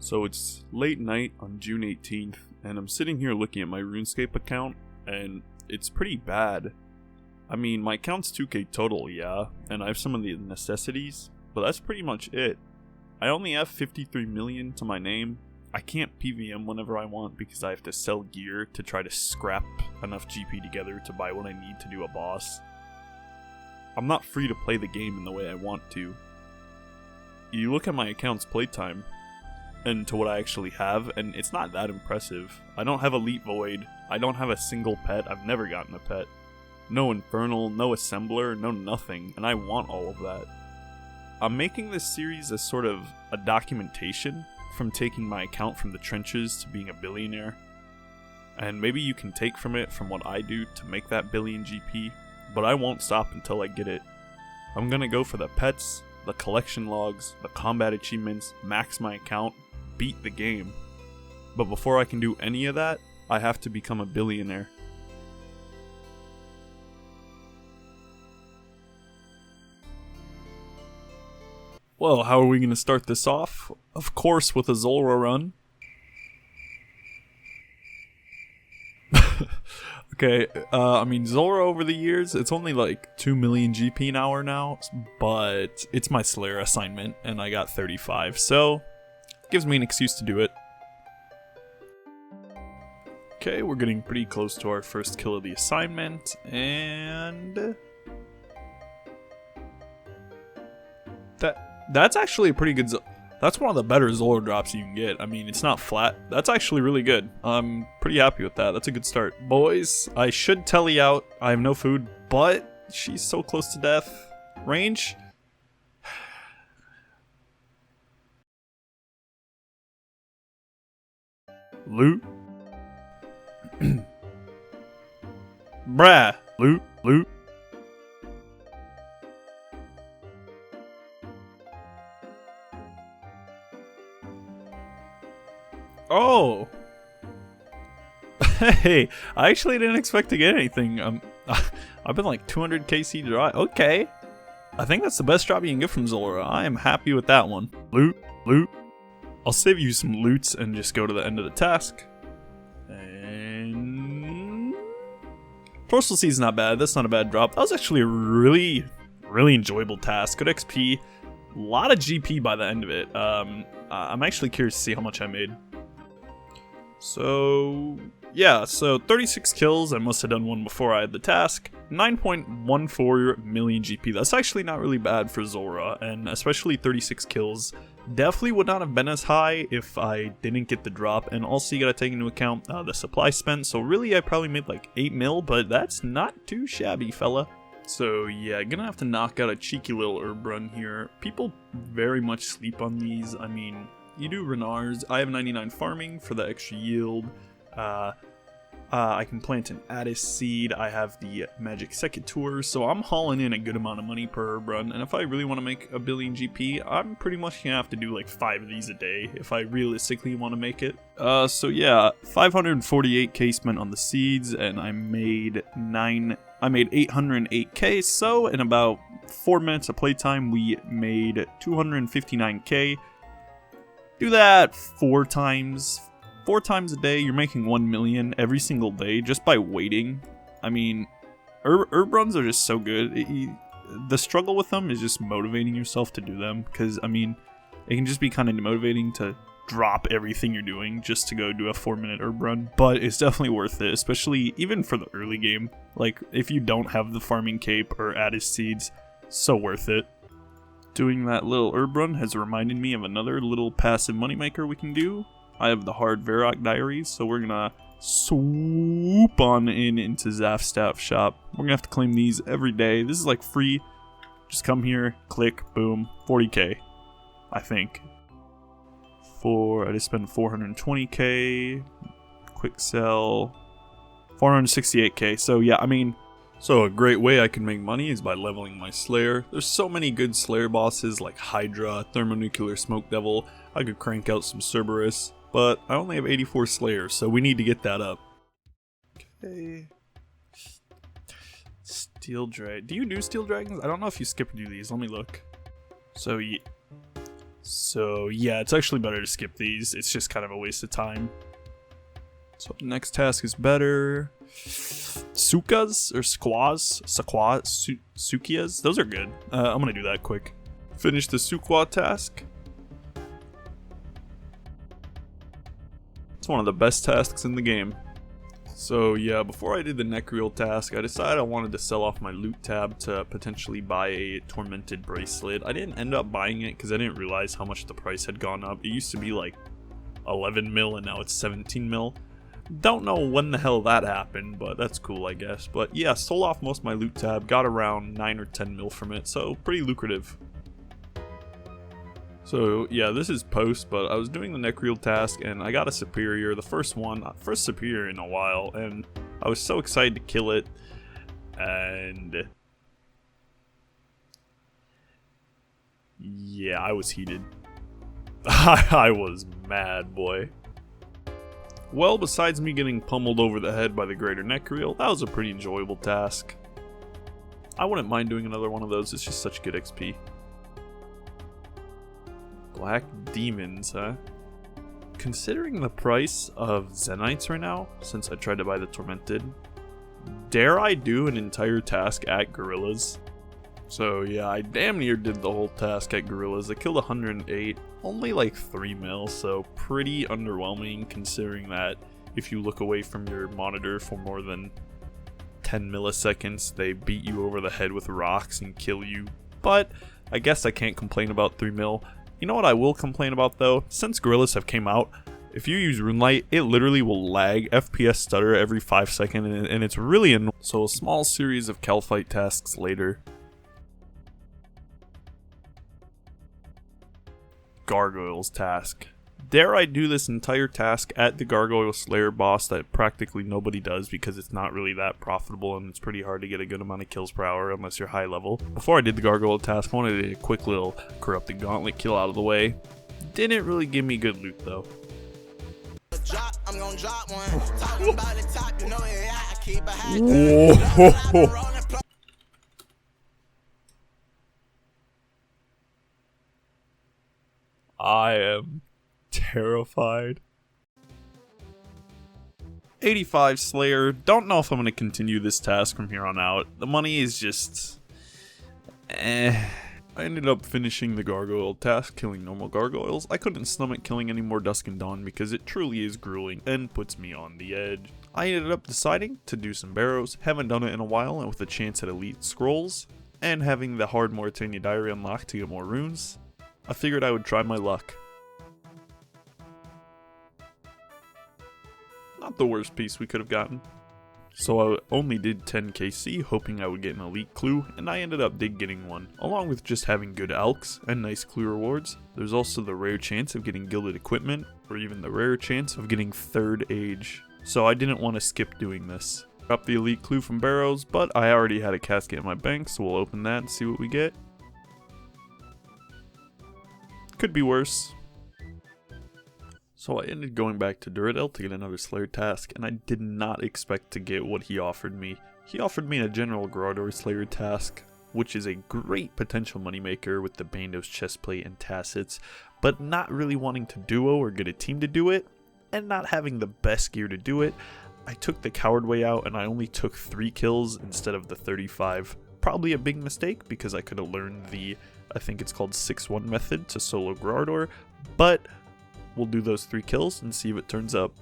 So it's late night on June 18th, and I'm sitting here looking at my Runescape account, and it's pretty bad. I mean, my account's 2k total, yeah, and I have some of the necessities, but that's pretty much it. I only have 53 million to my name. I can't PVM whenever I want because I have to sell gear to try to scrap enough GP together to buy what I need to do a boss. I'm not free to play the game in the way I want to. You look at my account's playtime, and to what I actually have, and it's not that impressive. I don't have Elite Void, I don't have a single pet, I've never gotten a pet. No Infernal, no Assembler, no nothing, and I want all of that. I'm making this series as sort of a documentation from taking my account from the trenches to being a billionaire. And maybe you can take from it from what I do to make that billion GP, but I won't stop until I get it. I'm gonna go for the pets, the collection logs, the combat achievements, max my account, beat the game. But before I can do any of that, I have to become a billionaire. Well, how are we going to start this off? Of course with a Zulrah run. Okay, I mean, Zulrah over the years, it's only like 2 million GP an hour now, but it's my Slayer assignment, and I got 35, so it gives me an excuse to do it. Okay, we're getting pretty close to our first kill of the assignment, and that's actually a pretty good. That's one of the better Zulrah drops you can get. I mean, it's not flat. That's actually really good. I'm pretty happy with that. That's a good start. Boys, I should telly out. I have no food, but she's so close to death. Range? Loot? Bruh. Loot. Oh! Hey, I actually didn't expect to get anything. I've been like 200 KC dry. Okay. I think that's the best drop you can get from Zulrah. I am happy with that one. Loot. I'll save you some loots and just go to the end of the task. And Torso Seed's not bad. That's not a bad drop. That was actually a really enjoyable task. Good XP. A lot of GP by the end of it. I'm actually curious to see how much I made. So, yeah, so 36 kills, I must have done one before I had the task, 9.14 million GP, that's actually not really bad for Zulrah, and especially 36 kills, definitely would not have been as high if I didn't get the drop, and also you gotta take into account the supply spent, so really I probably made like 8 mil, but that's not too shabby, fella. So yeah, gonna have to knock out a cheeky little herb run here. People very much sleep on these. I mean, you do Renards. I have 99 farming for the extra yield. I can plant an Addis seed. I have the magic Secateur, so I'm hauling in a good amount of money per herb run. And if I really want to make a billion GP, I'm pretty much gonna have to do like 5 of these a day if I realistically want to make it. So yeah, 548k spent on the seeds, and I made 808k. So in about 4 minutes of playtime, we made 259k. Do that 4 times a day, you're making 1 million every single day just by waiting. I mean, herb runs are just so good. The struggle with them is just motivating yourself to do them, because I mean, it can just be kind of demotivating to drop everything you're doing just to go do a 4-minute herb run, but it's definitely worth it, especially even for the early game. Like, if you don't have the farming cape or Addis seeds, so worth it. Doing that little herb run has reminded me of another little passive moneymaker we can do. I have the hard Varrock diaries, so we're gonna swoop on into Zafstaff shop. We're gonna have to claim these every day. This is like free. Just come here, click, boom, 40k, I think. I just spent 420k, quick sell, 468k. So yeah, I mean, so a great way I can make money is by leveling my Slayer. There's so many good Slayer bosses like Hydra, Thermonuclear Smoke Devil. I could crank out some Cerberus, but I only have 84 Slayers, so we need to get that up. Okay. Steel Dragon. Do you do Steel Dragons? I don't know if you skip or do these. Let me look. So So yeah, it's actually better to skip these. It's just kind of a waste of time. So the next task is better. Sukas or Sukias. Those are good. I'm gonna do that quick. Finish the Sukwa task. It's one of the best tasks in the game. So yeah, before I did the neck reel task, I decided I wanted to sell off my loot tab to potentially buy a tormented bracelet. I didn't end up buying it because I didn't realize how much the price had gone up. It used to be like 11 mil and now it's 17 mil. Don't know when the hell that happened, but that's cool, I guess. But yeah, sold off most of my loot tab, got around 9 or 10 mil from it, so pretty lucrative. So yeah, this is post, but I was doing the neck reel task and I got a superior, the first superior in a while, and I was so excited to kill it, and yeah, I was heated. I was mad, boy. Well, besides me getting pummeled over the head by the greater neck reel, that was a pretty enjoyable task. I wouldn't mind doing another one of those, it's just such good XP. Black demons, huh? Considering the price of Zenites right now, since I tried to buy the Tormented, dare I do an entire task at Gorillas? So yeah, I damn near did the whole task at Gorillas. I killed 108, only like 3 mil, so pretty underwhelming considering that if you look away from your monitor for more than 10 milliseconds, they beat you over the head with rocks and kill you. But I guess I can't complain about 3 mil. You know what I will complain about though? Since Gorillas have came out, if you use Runelight, it literally will lag, FPS stutter every 5 seconds, and it's really annoying. So a small series of Calfight tasks later. Gargoyles task. Dare I do this entire task at the Gargoyle Slayer boss that practically nobody does because it's not really that profitable and it's pretty hard to get a good amount of kills per hour unless you're high level. Before I did the Gargoyle task, I wanted to do a quick little Corrupted Gauntlet kill out of the way. Didn't really give me good loot though. I am terrified. 85 Slayer. Don't know if I'm going to continue this task from here on out. The money is just... I ended up finishing the Gargoyle task, killing normal gargoyles. I couldn't stomach killing any more Dusk and Dawn because it truly is grueling and puts me on the edge. I ended up deciding to do some barrows. Haven't done it in a while, and with a chance at Elite Scrolls, and having the hard Mauritania Diary unlocked to get more runes, I figured I would try my luck. Not the worst piece we could have gotten. So I only did 10 KC, hoping I would get an elite clue, and I ended up getting one. Along with just having good alks and nice clue rewards, there's also the rare chance of getting gilded equipment, or even the rare chance of getting 3rd age. So I didn't want to skip doing this. Got the elite clue from Barrows, but I already had a casket in my bank, so we'll open that and see what we get. Could be worse. So I ended going back to Duradel to get another Slayer task, and I did not expect to get what he offered me. He offered me a General Grador Slayer task, which is a great potential moneymaker with the Bandos chestplate and tacits, but not really wanting to duo or get a team to do it, and not having the best gear to do it, I took the coward way out and I only took 3 kills instead of the 35. Probably a big mistake because I could have learned the, I think it's called 6-1 method to solo Grador, but we'll do those 3 kills and see if it turns up.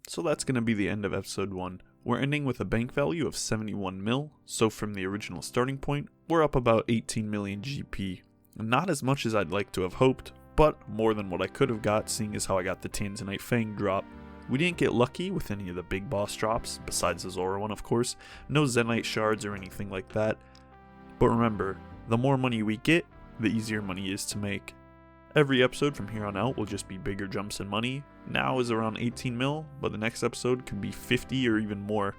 So that's going to be the end of episode 1. We're ending with a bank value of 71 mil, so from the original starting point, we're up about 18 million GP. Not as much as I'd like to have hoped, but more than what I could have got seeing as how I got the Tanzanite Fang drop. We didn't get lucky with any of the big boss drops, besides the Zora one of course, no Zenite shards or anything like that. But remember, the more money we get, the easier money is to make. Every episode from here on out will just be bigger jumps in money. Now is around 18 mil, but the next episode could be 50 or even more.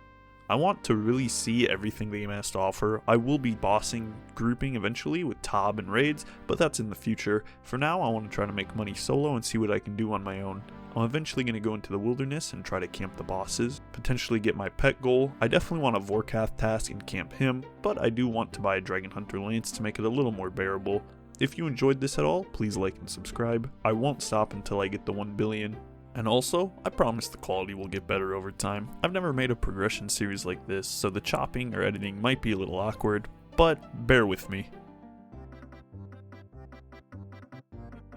I want to really see everything the game has to offer. I will be bossing grouping eventually with Tob and raids, but that's in the future. For now, I want to try to make money solo and see what I can do on my own. I'm eventually going to go into the wilderness and try to camp the bosses, potentially get my pet goal. I definitely want a Vorkath task and camp him, but I do want to buy a Dragon Hunter Lance to make it a little more bearable. If you enjoyed this at all, please like and subscribe. I won't stop until I get the 1 billion. And also, I promise the quality will get better over time. I've never made a progression series like this, so the chopping or editing might be a little awkward, but bear with me.